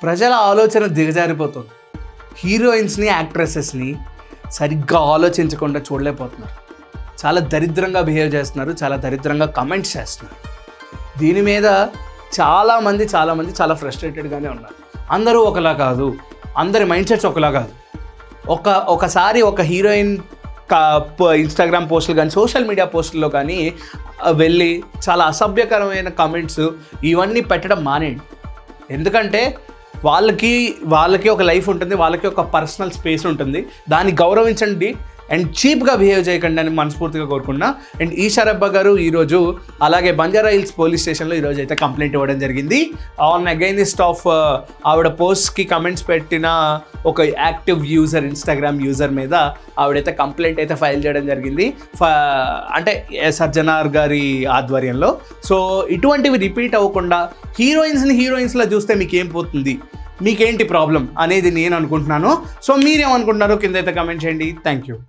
ప్రజల ఆలోచన దిగజారిపోతుంది. హీరోయిన్స్ని, యాక్ట్రెసెస్ని సరిగ్గా ఆలోచించకుండా చూడలేకపోతున్నారు. చాలా దరిద్రంగా బిహేవ్ చేస్తున్నారు, చాలా దరిద్రంగా కమెంట్స్ చేస్తున్నారు. దీని మీద చాలామంది చాలా ఫ్రస్ట్రేటెడ్గానే ఉన్నారు. అందరూ ఒకలా కాదు, అందరి మైండ్ సెట్స్ ఒకలా కాదు. ఒకసారి ఒక హీరోయిన్ ఇన్స్టాగ్రామ్ పోస్టులు కానీ, సోషల్ మీడియా పోస్టుల్లో కానీ వెళ్ళి చాలా అసభ్యకరమైన కమెంట్స్ ఇవన్నీ పెట్టడం మానేయండి. ఎందుకంటే వాళ్ళకి ఒక లైఫ్ ఉంటుంది, వాళ్ళకి ఒక పర్సనల్ స్పేస్ ఉంటుంది. దాన్ని గౌరవించండి అండ్ చీప్గా బిహేవ్ చేయకండి అని మనస్ఫూర్తిగా కోరుకున్నా. అండ్ ఈశ్వరబ్బ గారు ఈరోజు అలాగే బంజారా హిల్స్ పోలీస్ స్టేషన్లో ఈరోజు అయితే కంప్లైంట్ ఇవ్వడం జరిగింది. ఆన్ అగైనిస్ట్ ఆఫ్ ఆవిడ పోస్ట్కి కమెంట్స్ పెట్టిన ఒక యాక్టివ్ యూజర్, ఇన్స్టాగ్రామ్ యూజర్ మీద ఆవిడైతే కంప్లైంట్ అయితే ఫైల్ చేయడం జరిగింది, అంటే సజ్జనార్ గారి ఆధ్వర్యంలో. సో ఇటువంటివి రిపీట్ అవ్వకుండా హీరోయిన్స్లా చూస్తే మీకేం పోతుంది, మీకేంటి ప్రాబ్లం అనేది నేను అనుకుంటున్నాను. సో మీరేమనుకుంటున్నారో కింద అయితే కమెంట్ చేయండి. Thank you.